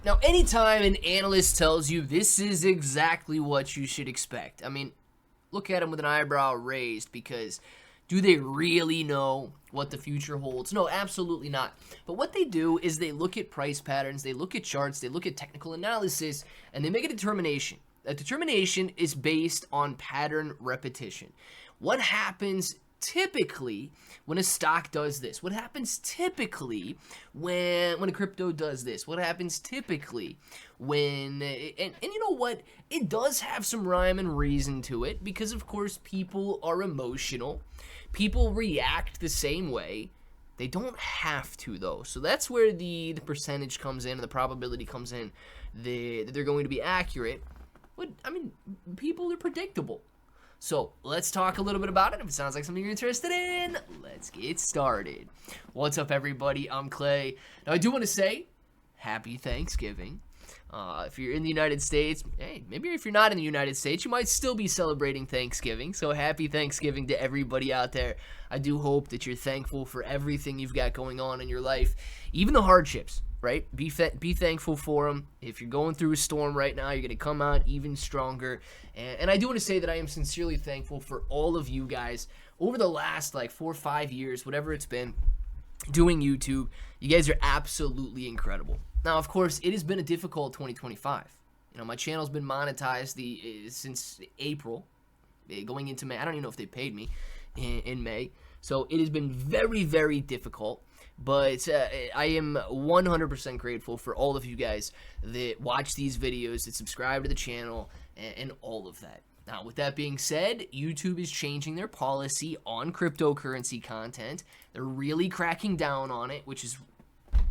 Now, anytime an analyst tells you this is exactly what you should expect, I mean, look at them with an eyebrow raised, because do they really know what the future holds? No, absolutely not. But what they do is they look at price patterns, they look at charts, they look at technical analysis, and they make a determination. That determination is based on pattern repetition. What happens typically when a stock does this? What happens typically when a crypto does this? What happens typically when and you know what? It does have some rhyme and reason to it, because of course people are emotional. People react the same way. They don't have to, though. So that's where the percentage comes in and the probability comes in that they're going to be accurate. But I mean, people are predictable. So let's talk a little bit about it. If it sounds like something you're interested in, let's get started. What's up, everybody? I'm Clay. Now, I do want to say happy Thanksgiving. If you're in the United States, hey, maybe if you're not in the United States, you might still be celebrating Thanksgiving. So happy Thanksgiving to everybody out there. I do hope that you're thankful for everything you've got going on in your life, even the hardships, right? Be thankful for them. If you're going through a storm right now, you're going to come out even stronger. And I do want to say that I am sincerely thankful for all of you guys over the last 4 or 5 years, whatever it's been, doing YouTube. You guys are absolutely incredible. Now, of course, it has been a difficult 2025. You know, my channel's been monetized since April, going into May. I don't even know if they paid me in May. So it has been very, very difficult. But I am 100% grateful for all of you guys that watch these videos, that subscribe to the channel, and all of that. Now, with that being said, YouTube is changing their policy on cryptocurrency content. They're really cracking down on it, which is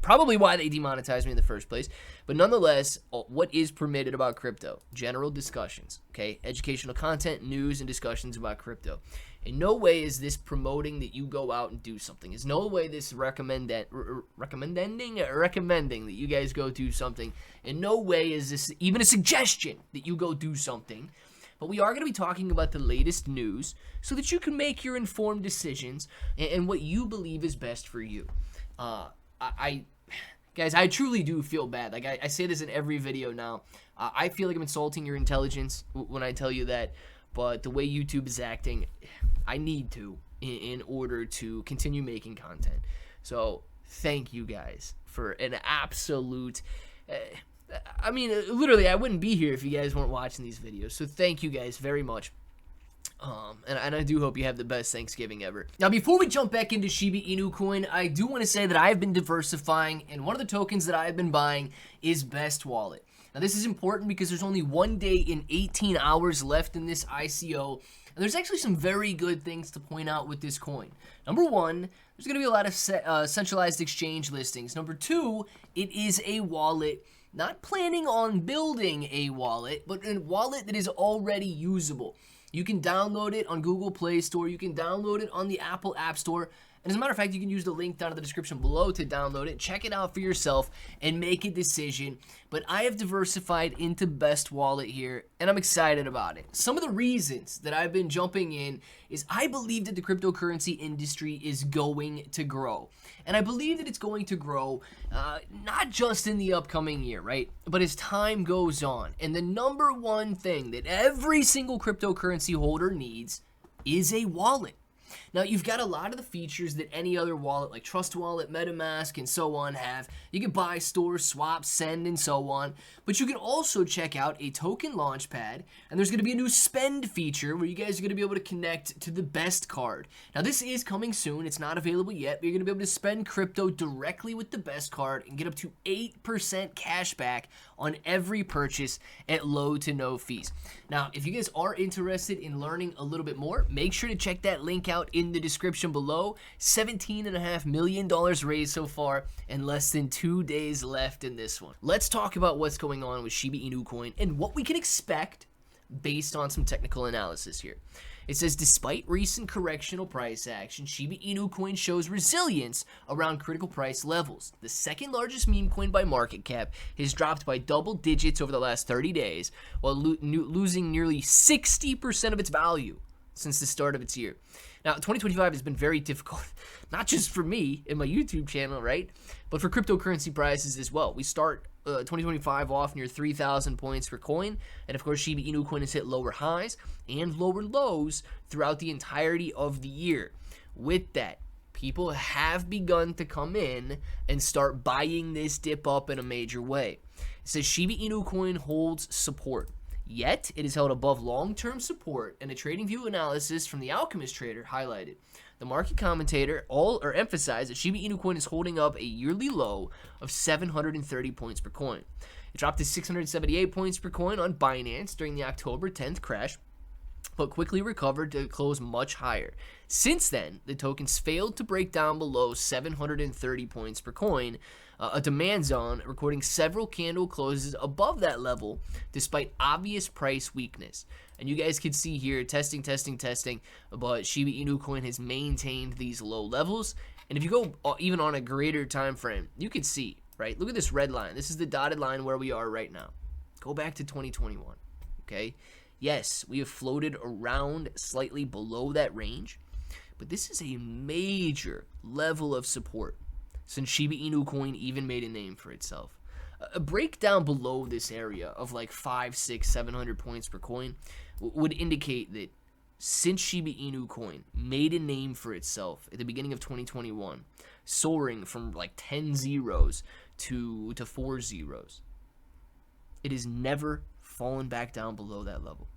probably why they demonetized me in the first place. But nonetheless, what is permitted about crypto? General discussions, okay? Educational content, news, and discussions about crypto. In no way is this promoting that you go out and do something. In no way this recommending that you guys go do something. In no way is this even a suggestion that you go do something. But we are going to be talking about the latest news so that you can make your informed decisions and what you believe is best for you. Guys, I truly do feel bad. Like, I say this in every video now. I feel like I'm insulting your intelligence when I tell you that. But the way YouTube is acting, I need to in order to continue making content. So thank you guys for an absolute... I mean, literally, I wouldn't be here if you guys weren't watching these videos. So thank you guys very much. And I do hope you have the best Thanksgiving ever. Now, before we jump back into Shiba Inu coin, I do want to say that I've been diversifying, and one of the tokens that I've been buying is Best Wallet. Now, this is important because there's only 1 day in 18 hours left in this ICO, and there's actually some very good things to point out with this coin. Number one, there's going to be a lot of centralized exchange listings. Number two, it is a wallet. Not planning on building a wallet, but a wallet that is already usable. You can download it on Google Play Store. You can download it on the Apple App Store. And as a matter of fact, you can use the link down in the description below to download it. Check it out for yourself and make a decision. But I have diversified into Best Wallet here, and I'm excited about it. Some of the reasons that I've been jumping in is I believe that the cryptocurrency industry is going to grow. And I believe that it's going to grow not just in the upcoming year, right? But as time goes on. And the number one thing that every single cryptocurrency holder needs is a wallet. Now, you've got a lot of the features that any other wallet, like Trust Wallet, MetaMask, and so on have. You can buy, store, swap, send, and so on. But you can also check out a token launchpad, and there's going to be a new spend feature where you guys are going to be able to connect to the Best card. Now, this is coming soon. It's not available yet, but you're going to be able to spend crypto directly with the Best card and get up to 8% cash back on every purchase at low to no fees. Now, if you guys are interested in learning a little bit more, make sure to check that link out in the description below. $17.5 million raised so far and less than 2 days left in this one. Let's talk about what's going on with Shiba Inu coin and what we can expect based on some technical analysis here. It says, despite recent correctional price action, Shiba Inu coin shows resilience around critical price levels. The second largest meme coin by market cap has dropped by double digits over the last 30 days, while losing nearly 60% of its value since the start of its year. Now, 2025 has been very difficult, not just for me and my YouTube channel, right? But for cryptocurrency prices as well. We start 2025 off near 3,000 points per coin. And of course, Shiba Inu coin has hit lower highs and lower lows throughout the entirety of the year. With that, people have begun to come in and start buying this dip up in a major way. It says Shiba Inu coin holds support. Yet, it is held above long-term support, and a TradingView analysis from the Alchemist trader highlighted. The market commentator emphasized that Shiba Inu coin is holding up a yearly low of 730 points per coin. It dropped to 678 points per coin on Binance during the October 10th crash, but quickly recovered to close much higher. Since then, the tokens failed to break down below 730 points per coin, a demand zone, recording several candle closes above that level despite obvious price weakness. And you guys can see here, testing, but Shiba Inu coin has maintained these low levels. And if you go even on a greater time frame, you can see, right? Look at this red line. This is the dotted line where we are right now. Go back to 2021, okay? Yes, we have floated around slightly below that range, but this is a major level of support since Shiba Inu coin even made a name for itself. A breakdown below this area of like 500, 600, 700 points per coin would indicate that since Shiba Inu coin made a name for itself at the beginning of 2021, soaring from like 10 zeros to 4 zeros, it has never fallen back down below that level.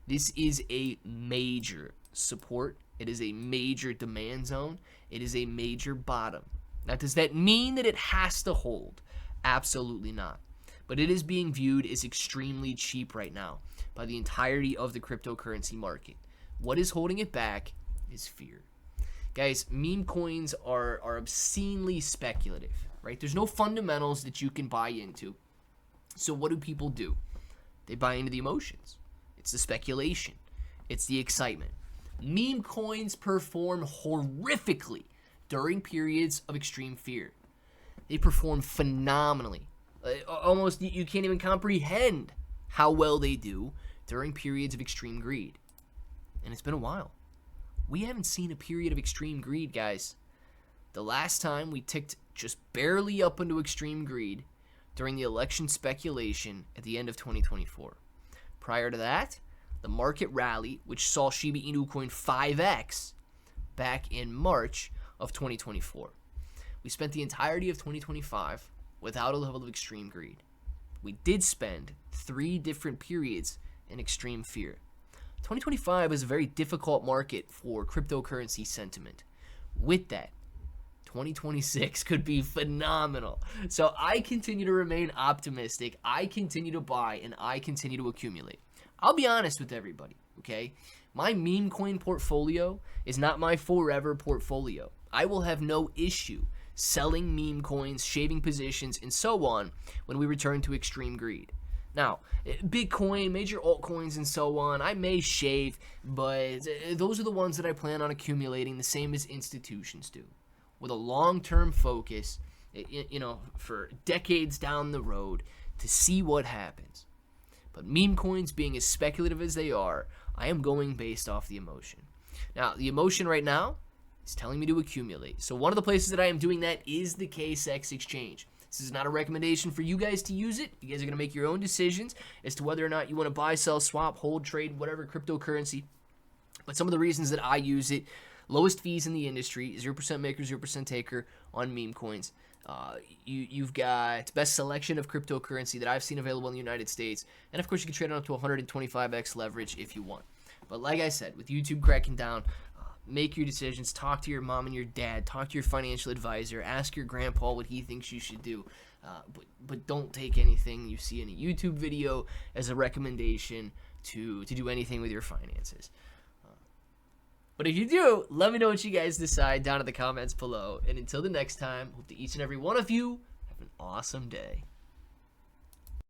This is a major support. It is a major demand zone. It is a major bottom. Now, does that mean that it has to hold? Absolutely not. But it is being viewed as extremely cheap right now by the entirety of the cryptocurrency market. What is holding it back is fear. Guys, meme coins are obscenely speculative, right? There's no fundamentals that you can buy into. So what do people do? They buy into the emotions. It's the speculation. It's the excitement. Meme coins perform horrifically during periods of extreme fear. They perform phenomenally. Almost you can't even comprehend how well they do during periods of extreme greed. And it's been a while. We haven't seen a period of extreme greed, guys. The last time we ticked just barely up into extreme greed during the election speculation at the end of 2024. Prior to that, the market rally, which saw Shiba Inu coin 5x back in March of 2024. We spent the entirety of 2025 without a level of extreme greed. We did spend 3 different periods in extreme fear. 2025 is a very difficult market for cryptocurrency sentiment. With that, 2026 could be phenomenal. So I continue to remain optimistic. I continue to buy and I continue to accumulate. I'll be honest with everybody, okay? My meme coin portfolio is not my forever portfolio. I will have no issue selling meme coins, shaving positions, and so on when we return to extreme greed. Now, Bitcoin, major altcoins, and so on, I may shave, but those are the ones that I plan on accumulating the same as institutions do, with a long-term focus, for decades down the road to see what happens. But meme coins, being as speculative as they are, I am going based off the emotion. Now, the emotion right now is telling me to accumulate. So one of the places that I am doing that is the KCEX exchange. This is not a recommendation for you guys to use it. You guys are going to make your own decisions as to whether or not you want to buy, sell, swap, hold, trade, whatever cryptocurrency. But some of the reasons that I use it: lowest fees in the industry, 0% maker, 0% taker on meme coins. You've got best selection of cryptocurrency that I've seen available in the United States. And of course, you can trade on up to 125x leverage if you want. But like I said, with YouTube cracking down, make your decisions. Talk to your mom and your dad. Talk to your financial advisor. Ask your grandpa what he thinks you should do. But don't take anything you see in a YouTube video as a recommendation to do anything with your finances. But if you do, let me know what you guys decide down in the comments below. And until the next time, hope that each and every one of you have an awesome day.